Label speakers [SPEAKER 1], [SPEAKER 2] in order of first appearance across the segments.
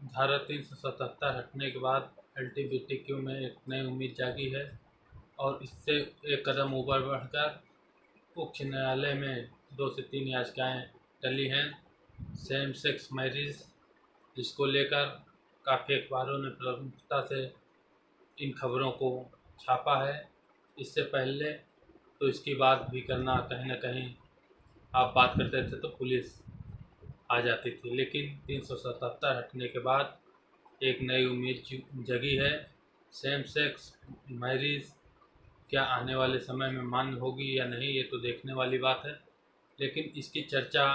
[SPEAKER 1] धारा 377 हटने के बाद एलजीबीटीक्यू में एक नई उम्मीद जागी है और इससे एक कदम ऊपर बढ़कर उच्च न्यायालय में 2 से 3 याचिकाएं टली हैं। सेम सेक्स मैरिज, इसको लेकर काफ़ी अखबारों ने प्रमुखता से इन खबरों को छापा है। इससे पहले तो इसकी बात भी करना कहीं ना कहीं आप बात करते थे तो पुलिस आ जाती थी, लेकिन 377 हटने के बाद एक नई उम्मीद जगी है। सेम सेक्स मैरिज क्या आने वाले समय में मान्य होगी या नहीं, ये तो देखने वाली बात है, लेकिन इसकी चर्चा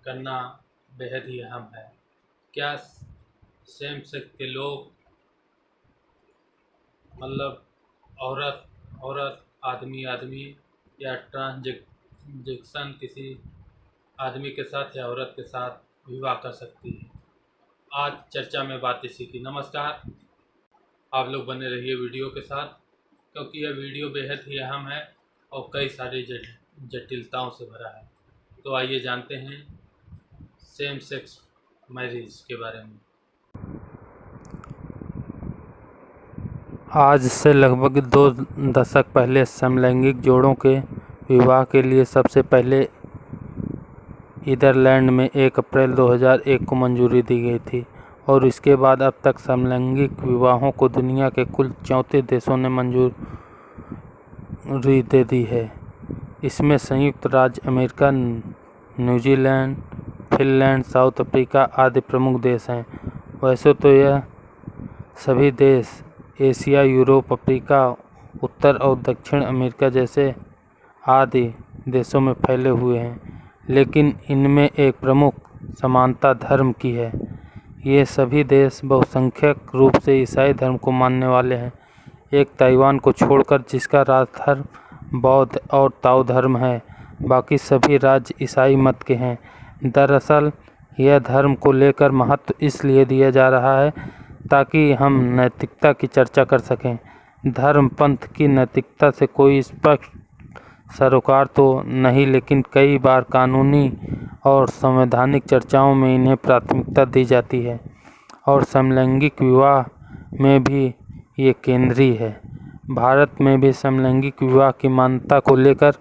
[SPEAKER 1] करना बेहद ही अहम है। क्या सेम सेक्स के लोग, मतलब औरत औरत, आदमी आदमी, या ट्रांसजेक्शन किसी आदमी के साथ या औरत के साथ विवाह कर सकती है? आज चर्चा में बात इसी की। नमस्कार, आप लोग बने रहिए वीडियो के साथ, क्योंकि यह वीडियो बेहद ही अहम है और कई सारी जटिलताओं से भरा है। तो आइए जानते हैं सेम सेक्स मैरिज के बारे में।
[SPEAKER 2] आज से लगभग 2 दशक पहले समलैंगिक जोड़ों के विवाह के लिए सबसे पहले नीदरलैंड में 1 अप्रैल 2001 को मंजूरी दी गई थी और इसके बाद अब तक समलैंगिक विवाहों को दुनिया के कुल 34 देशों ने मंजूरी दे दी है। इसमें संयुक्त राज्य America, New Zealand, Finland, south Africa आदि प्रमुख देश हैं। वैसे तो यह सभी देश एशिया, यूरोप, अफ्रीका, उत्तर और दक्षिण अमेरिका जैसे आदि देशों में फैले हुए हैं, लेकिन इनमें एक प्रमुख समानता धर्म की है। ये सभी देश बहुसंख्यक रूप से ईसाई धर्म को मानने वाले हैं, एक ताइवान को छोड़कर जिसका राजधर्म बौद्ध और ताओ धर्म है। बाकी सभी राज्य ईसाई मत के हैं। दरअसल यह धर्म को लेकर महत्व इसलिए दिया जा रहा है ताकि हम नैतिकता की चर्चा कर सकें। धर्म पंथ की नैतिकता से कोई स्पष्ट सरोकार तो नहीं, लेकिन कई बार कानूनी और संवैधानिक चर्चाओं में इन्हें प्राथमिकता दी जाती है और समलैंगिक विवाह में भी ये केंद्रीय है। भारत में भी समलैंगिक विवाह की मान्यता को लेकर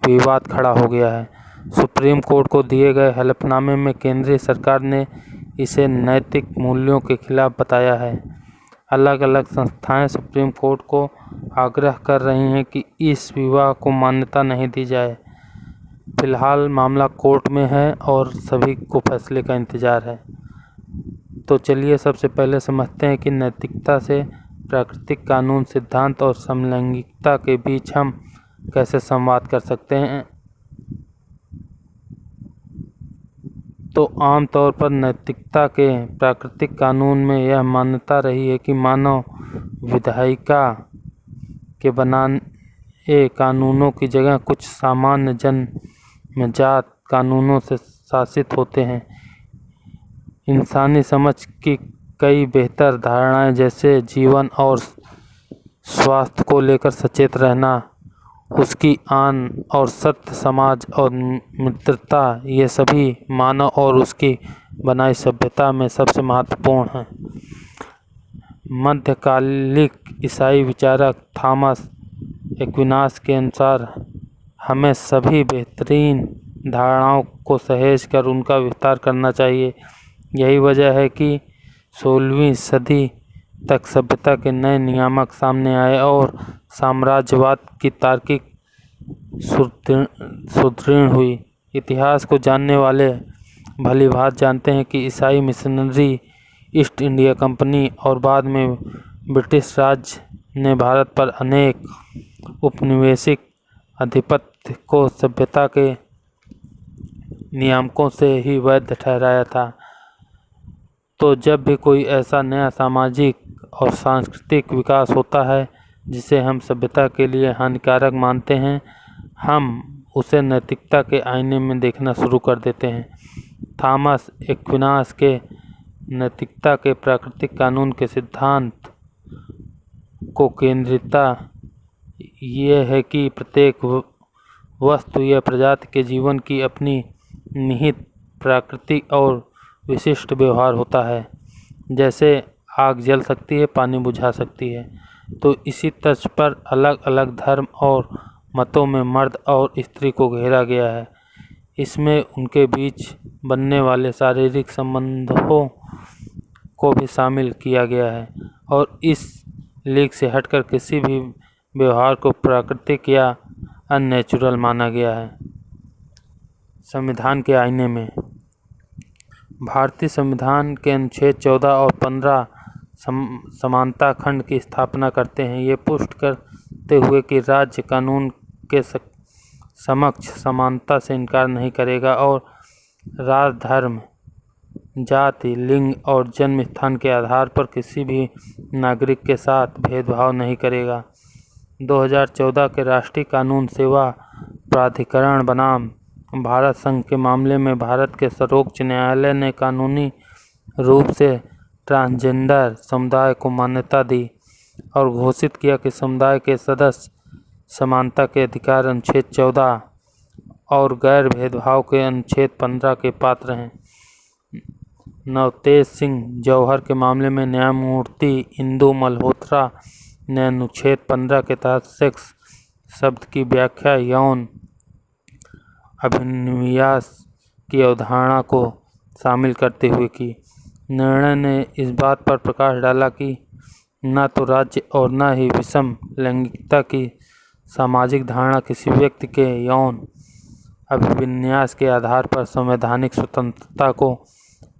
[SPEAKER 2] विवाद खड़ा हो गया है। सुप्रीम कोर्ट को दिए गए हलफनामे में केंद्रीय सरकार ने इसे नैतिक मूल्यों के खिलाफ बताया है। अलग अलग संस्थाएं सुप्रीम कोर्ट को आग्रह कर रही हैं कि इस विवाह को मान्यता नहीं दी जाए। फिलहाल मामला कोर्ट में है और सभी को फैसले का इंतजार है। तो चलिए सबसे पहले समझते हैं कि नैतिकता से प्राकृतिक कानून सिद्धांत और समलैंगिकता के बीच हम कैसे संवाद कर सकते हैं। तो आमतौर पर नैतिकता के प्राकृतिक कानून में यह मान्यता रही है कि मानव विधायिका के बनाए कानूनों की जगह कुछ सामान्य जन्मजात कानूनों से शासित होते हैं। इंसानी समझ की कई बेहतर धारणाएं, जैसे जीवन और स्वास्थ्य को लेकर सचेत रहना, उसकी आन और सत्य, समाज और मित्रता, ये सभी मानव और उसकी बनाई सभ्यता में सबसे महत्वपूर्ण हैं। मध्यकालिक ईसाई विचारक थॉमस एक्विनास के अनुसार हमें सभी बेहतरीन धारणाओं को सहेज कर उनका विस्तार करना चाहिए। यही वजह है कि 16वीं सदी तक सभ्यता के नए नियामक सामने आए और साम्राज्यवाद की तार्किक सुदृढ़ हुई। इतिहास को जानने वाले भली भांति जानते हैं कि ईसाई मिशनरी, ईस्ट इंडिया कंपनी और बाद में ब्रिटिश राज ने भारत पर अनेक उपनिवेशिक आधिपत्य को सभ्यता के नियामकों से ही वैध ठहराया था। तो जब भी कोई ऐसा नया सामाजिक और सांस्कृतिक विकास होता है जिसे हम सभ्यता के लिए हानिकारक मानते हैं, हम उसे नैतिकता के आईने में देखना शुरू कर देते हैं। थॉमस एक्विनास के नैतिकता के प्राकृतिक कानून के सिद्धांत को केंद्रितता ये है कि प्रत्येक वस्तु या प्रजाति के जीवन की अपनी निहित प्राकृतिक और विशिष्ट व्यवहार होता है। जैसे आग जल सकती है, पानी बुझा सकती है। तो इसी तर्ज पर अलग अलग धर्म और मतों में मर्द और स्त्री को घेरा गया है। इसमें उनके बीच बनने वाले शारीरिक संबंधों को भी शामिल किया गया है और इस लीग से हटकर किसी भी व्यवहार को प्राकृतिक या अननेचुरल माना गया है। संविधान के आईने में भारतीय संविधान के अनुच्छेद 14 और 15 समानता खंड की स्थापना करते हैं। ये पुष्ट करते हुए कि राज्य कानून के समक्ष समानता से इनकार नहीं करेगा और राज, धर्म, जाति, लिंग और जन्म स्थान के आधार पर किसी भी नागरिक के साथ भेदभाव नहीं करेगा। 2014 के राष्ट्रीय कानून सेवा प्राधिकरण बनाम भारत संघ के मामले में भारत के सर्वोच्च न्यायालय ने कानूनी रूप से ट्रांसजेंडर समुदाय को मान्यता दी और घोषित किया कि समुदाय के सदस्य समानता के अधिकार अनुच्छेद 14 और गैर भेदभाव के अनुच्छेद 15 के पात्र हैं। नवतेज सिंह जौहर के मामले में न्यायमूर्ति इंदु मल्होत्रा ने अनुच्छेद 15 के तहत सेक्स शब्द की व्याख्या यौन अभिनिवेश की अवधारणा को शामिल करते हुए की। निर्णय ने इस बात पर प्रकाश डाला कि न तो राज्य और न ही विषम लैंगिकता की सामाजिक धारणा किसी व्यक्ति के यौन अभिविन्यास के आधार पर संवैधानिक स्वतंत्रता को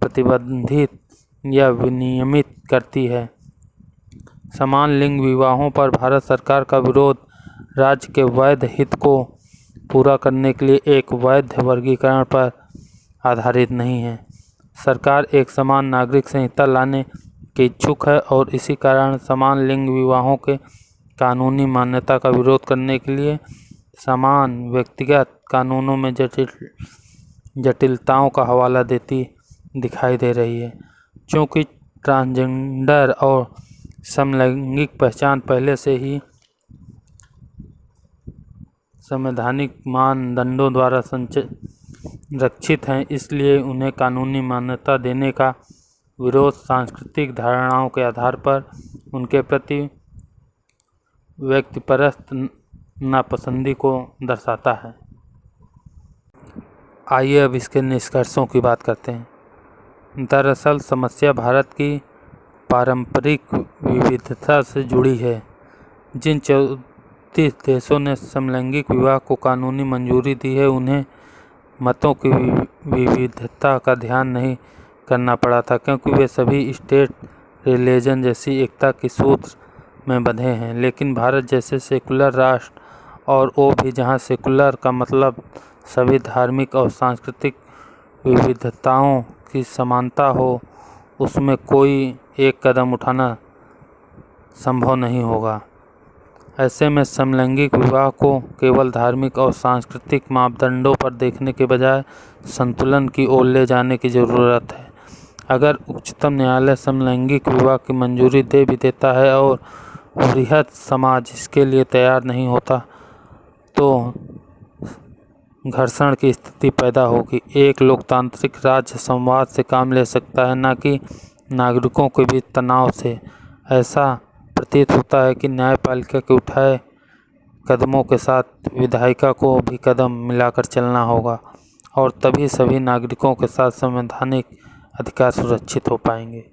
[SPEAKER 2] प्रतिबंधित या विनियमित करती है। समान लिंग विवाहों पर भारत सरकार का विरोध राज्य के वैध हित को पूरा करने के लिए एक वैध वर्गीकरण पर आधारित नहीं है। सरकार एक समान नागरिक संहिता लाने के इच्छुक है और इसी कारण समान लिंग विवाहों के कानूनी मान्यता का विरोध करने के लिए समान व्यक्तिगत कानूनों में जटिलताओं का हवाला देती दिखाई दे रही है। चूँकि ट्रांसजेंडर और समलैंगिक पहचान पहले से ही संवैधानिक मानदंडों द्वारा संरक्षित हैं, इसलिए उन्हें कानूनी मान्यता देने का विरोध सांस्कृतिक धारणाओं के आधार पर उनके प्रति व्यक्तिपरस्त नापसंदी को दर्शाता है। आइए अब इसके निष्कर्षों की बात करते हैं। दरअसल समस्या भारत की पारंपरिक विविधता से जुड़ी है। जिन 34 देशों ने समलैंगिक विवाह को कानूनी मंजूरी दी है, उन्हें मतों की विविधता का ध्यान नहीं करना पड़ा था, क्योंकि वे सभी स्टेट रिलीजन जैसी एकता के सूत्र में बंधे हैं। लेकिन भारत जैसे सेकुलर राष्ट्र, और वो भी जहाँ सेकुलर का मतलब सभी धार्मिक और सांस्कृतिक विविधताओं की समानता हो, उसमें कोई एक कदम उठाना संभव नहीं होगा। ऐसे में समलैंगिक विवाह को केवल धार्मिक और सांस्कृतिक मापदंडों पर देखने के बजाय संतुलन की ओर ले जाने की ज़रूरत है। अगर उच्चतम न्यायालय समलैंगिक विवाह की मंजूरी दे भी देता है और बृहत समाज इसके लिए तैयार नहीं होता, तो घर्षण की स्थिति पैदा होगी। एक लोकतांत्रिक राज्य संवाद से काम ले सकता है, न कि नागरिकों के बीच तनाव से। ऐसा प्रतीत होता है कि न्यायपालिका के उठाए कदमों के साथ विधायिका को भी कदम मिलाकर चलना होगा और तभी सभी नागरिकों के साथ संवैधानिक अधिकार सुरक्षित हो पाएंगे।